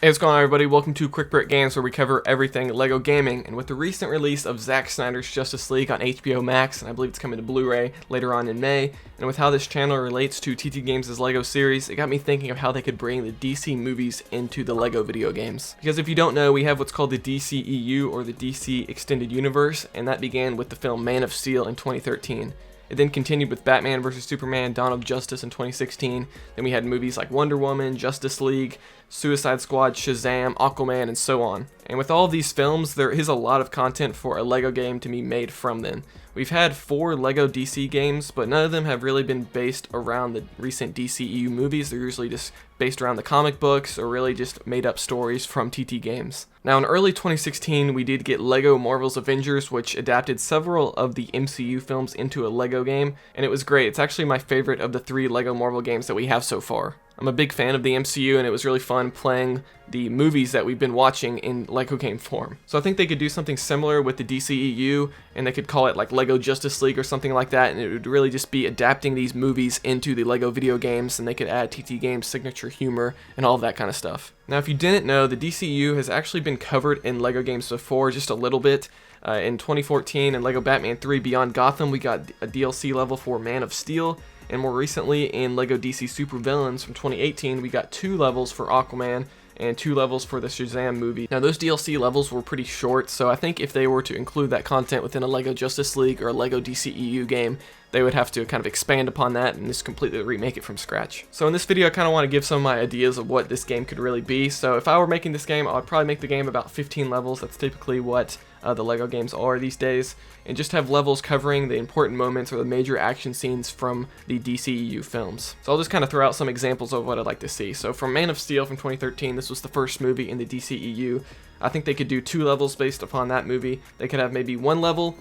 Hey, what's going on, everybody? Welcome to Quick Break Games, where we cover everything LEGO gaming. And with the recent release of Zack Snyder's Justice League on HBO Max, and I believe it's coming to Blu-ray later on in May, and with how this channel relates to TT Games' LEGO series, it got me thinking of how they could bring the DC movies into the LEGO video games. Because if you don't know, we have what's called the DCEU, or the DC Extended Universe, and that began with the film Man of Steel in 2013. It then continued with Batman vs. Superman, Dawn of Justice in 2016. Then we had movies like Wonder Woman, Justice League, Suicide Squad, Shazam, Aquaman, and so on. And with all of these films, there is a lot of content for a LEGO game to be made from them. We've had 4 LEGO DC games, but none of them have really been based around the recent DCEU movies. They're usually just based around the comic books or really just made up stories from TT Games. Now in early 2016, we did get LEGO Marvel's Avengers, which adapted several of the MCU films into a LEGO game, and it was great. It's actually my favorite of the 3 LEGO Marvel games that we have so far. I'm a big fan of the MCU, and it was really fun playing the movies that we've been watching in LEGO game form. So I think they could do something similar with the DCEU, and they could call it like LEGO Justice League or something like that, and it would really just be adapting these movies into the LEGO video games, and they could add TT Games' signature humor and all of that kind of stuff. Now, if you didn't know, the DCEU has actually been covered in LEGO games before, just a little bit. In 2014, in LEGO Batman 3 Beyond Gotham, we got a DLC level for Man of Steel. And more recently, in LEGO DC Super Villains from 2018, we got 2 levels for Aquaman and 2 levels for the Shazam movie. Now, those DLC levels were pretty short, so I think if they were to include that content within a LEGO Justice League or a LEGO DCEU game, they would have to kind of expand upon that and just completely remake it from scratch. So in this video, I kind of want to give some of my ideas of what this game could really be. So if I were making this game, I'd probably make the game about 15 levels. That's typically what the LEGO games are these days. And just have levels covering the important moments or the major action scenes from the DCEU films. So I'll just kind of throw out some examples of what I'd like to see. So from Man of Steel from 2013, this was the first movie in the DCEU. I think they could do 2 levels based upon that movie. They could have maybe 1 level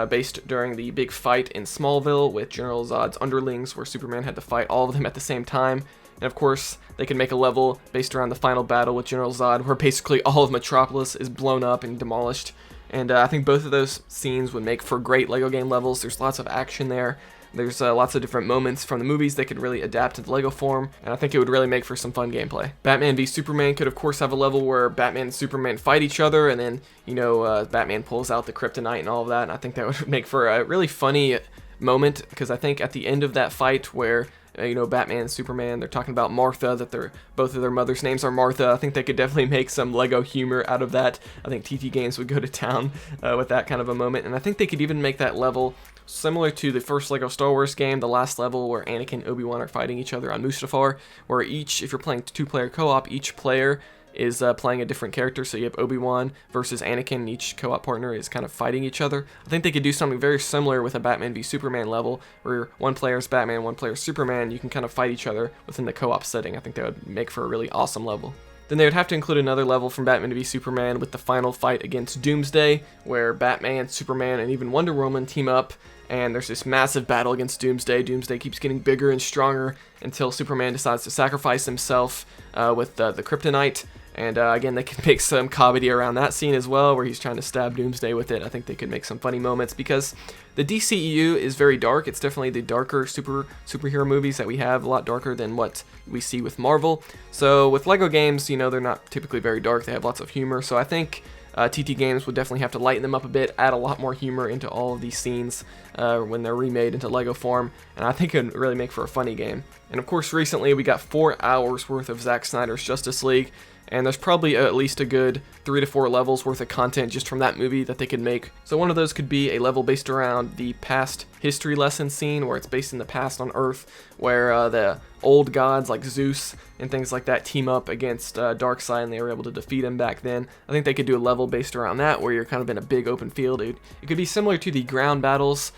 based during the big fight in Smallville with General Zod's underlings, where Superman had to fight all of them at the same time. And of course, they could make a level based around the final battle with General Zod, where basically all of Metropolis is blown up and demolished. And I think both of those scenes would make for great LEGO game levels. There's lots of action there. There's lots of different moments from the movies they could really adapt to the LEGO form, and I think it would really make for some fun gameplay. Batman v Superman could of course have a level where Batman and Superman fight each other, and then, Batman pulls out the kryptonite and all of that, and I think that would make for a really funny moment, because I think at the end of that fight where Batman and Superman, they're talking about Martha, that both of their mother's names are Martha. I think they could definitely make some LEGO humor out of that. I think TT Games would go to town with that kind of a moment, and I think they could even make that level similar to the first LEGO Star Wars game, the last level where Anakin and Obi-Wan are fighting each other on Mustafar, where if you're playing 2-player co-op, each player is playing a different character. So you have Obi-Wan versus Anakin, and each co-op partner is kind of fighting each other. I think they could do something very similar with a Batman v Superman level, where one player is Batman, one player is Superman. You can kind of fight each other within the co-op setting. I think that would make for a really awesome level. Then they would have to include another level from Batman v Superman with the final fight against Doomsday, where Batman, Superman, and even Wonder Woman team up, and there's this massive battle against Doomsday. Doomsday keeps getting bigger and stronger until Superman decides to sacrifice himself with the kryptonite. And again, they could make some comedy around that scene as well, where he's trying to stab Doomsday with it. I think they could make some funny moments, because the DCEU is very dark. It's definitely the darker superhero movies that we have, a lot darker than what we see with Marvel. So with LEGO games, they're not typically very dark. They have lots of humor. So I think TT Games would definitely have to lighten them up a bit, add a lot more humor into all of these scenes when they're remade into LEGO form, and I think it would really make for a funny game. And of course, recently we got 4 hours worth of Zack Snyder's Justice League, and there's probably at least a good 3 to 4 levels worth of content just from that movie that they could make. So one of those could be a level based around the past history lesson scene, where it's based in the past on Earth, where the old gods like Zeus and things like that team up against Darkseid, and they were able to defeat him back then. I think they could do a level based around that, where you're kind of in a big open field. It could be similar to the ground battles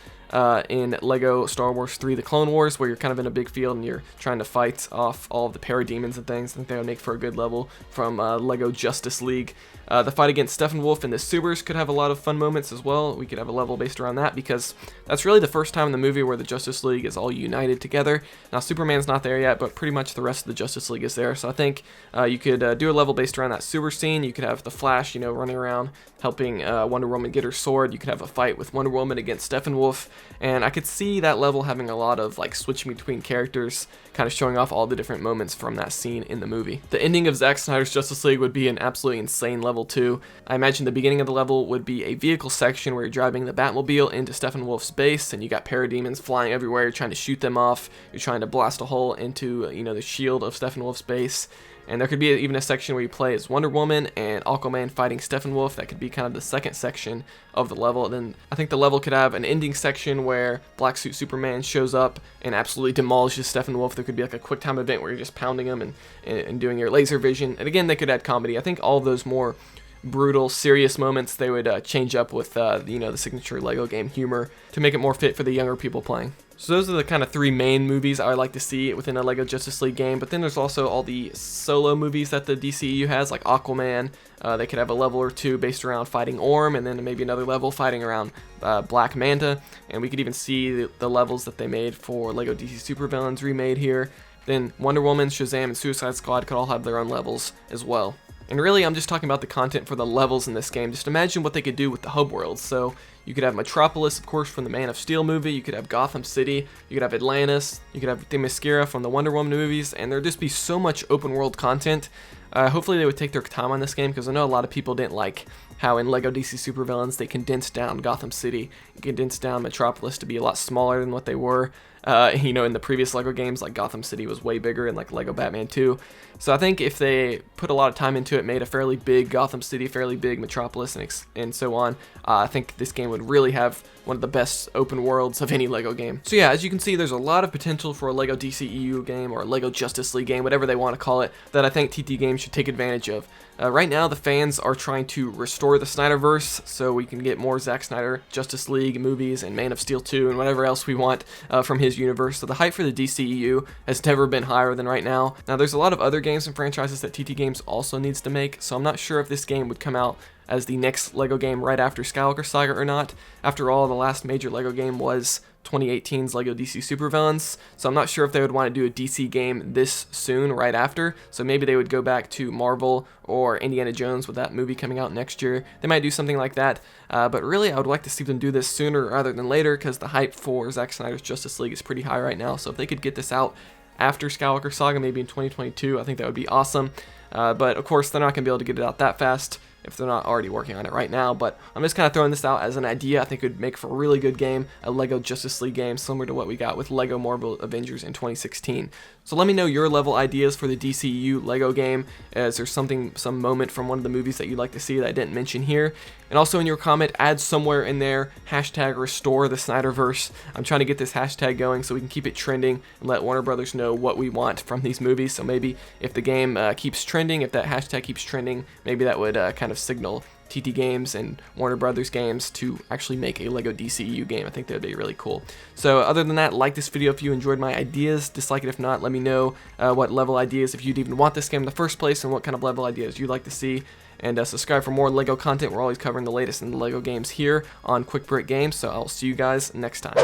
in LEGO Star Wars 3 The Clone Wars, where you're kind of in a big field and you're trying to fight off all of the parademons and things. I think that would make for a good level from LEGO Justice League. The fight against Steppenwolf and the Sewers could have a lot of fun moments as well. We could have a level based around that, because that's really the first time in the movie where the Justice League is all united together. Now Superman's not there yet, but pretty much the rest of the Justice League is there. So I think you could do a level based around that sewer scene. You could have the Flash, you know, running around helping Wonder Woman get her sword. You could have a fight with Wonder Woman against Steppenwolf, and I could see that level having a lot of like switching between characters, kind of showing off all the different moments from that scene in the movie. The ending of Zack Snyder's Justice League would be an absolutely insane level too. I imagine the beginning of the level would be a vehicle section where you're driving the Batmobile into Steppenwolf's base, and you got parademons flying everywhere. You're trying to shoot them off. You're trying to blast a hole into, you know, the shield of Steppenwolf's base. And there could be even a section where you play as Wonder Woman and Aquaman fighting Steppenwolf. That could be kind of the second section of the level. And then I think the level could have an ending section where Black Suit Superman shows up and absolutely demolishes Steppenwolf. There could be like a quick time event where you're just pounding him and doing your laser vision. And again, they could add comedy. I think all of those more brutal, serious moments they would change up with you know, the signature Lego game humor to make it more fit for the younger people playing. So those are the kind of three main movies I would like to see within a Lego Justice League game, but then there's also all the solo movies that the DCEU has, like Aquaman. They could have a level or two based around fighting Orm, and then maybe another level fighting around Black Manta, and we could even see the levels that they made for Lego DC Supervillains remade here. Then Wonder Woman, Shazam, and Suicide Squad could all have their own levels as well. And really, I'm just talking about the content for the levels in this game. Just imagine what they could do with the hub worlds. So you could have Metropolis, of course, from the Man of Steel movie. You could have Gotham City. You could have Atlantis. You could have Themyscira from the Wonder Woman movies. And there'd just be so much open world content. Hopefully they would take their time on this game, because I know a lot of people didn't like how in Lego DC Supervillains they condensed down Gotham City, condensed down Metropolis to be a lot smaller than what they were. You know, in the previous Lego games, like Gotham City was way bigger in like Lego Batman 2. So I think if they put a lot of time into it, made a fairly big Gotham City, fairly big Metropolis, and so on, I think this game would really have one of the best open worlds of any Lego game. So yeah, as you can see, there's a lot of potential for a Lego DCEU game or a Lego Justice League game, whatever they want to call it, that I think TT Games should take advantage of. Right now, the fans are trying to restore the SnyderVerse so we can get more Zack Snyder Justice League movies and Man of Steel 2 and whatever else we want from his universe. So the hype for the DCEU has never been higher than right now. Now, there's a lot of other games and franchises that TT Games also needs to make, so I'm not sure if this game would come out as the next Lego game right after Skywalker Saga or not. After all, the last major Lego game was 2018's Lego DC Supervillains, so I'm not sure if they would want to do a DC game this soon right after, so maybe they would go back to Marvel or Indiana Jones with that movie coming out next year. They might do something like that, but really I would like to see them do this sooner rather than later, because the hype for Zack Snyder's Justice League is pretty high right now, so if they could get this out after Skywalker Saga, maybe in 2022, I think that would be awesome. But of course, they're not going to be able to get it out that fast if they're not already working on it right now, but I'm just kind of throwing this out as an idea. I think it would make for a really good game, a Lego Justice League game, similar to what we got with Lego Marvel Avengers in 2016. So let me know your level ideas for the DCEU Lego game. Is there some moment from one of the movies that you'd like to see that I didn't mention here? And also in your comment, add somewhere in there, hashtag restore the SnyderVerse. I'm trying to get this hashtag going so we can keep it trending and let Warner Brothers know what we want from these movies. So maybe if the game keeps trending, if that hashtag keeps trending, maybe that would kind of signal TT Games and Warner Brothers Games to actually make a Lego DCEU game. I think that would be really cool. So other than that, like this video if you enjoyed my ideas, dislike it if not. Let me know what level ideas, if you'd even want this game in the first place, and what kind of level ideas you'd like to see. And subscribe for more Lego content. We're always covering the latest in the Lego games here on Quick Brick Games, so I'll see you guys next time.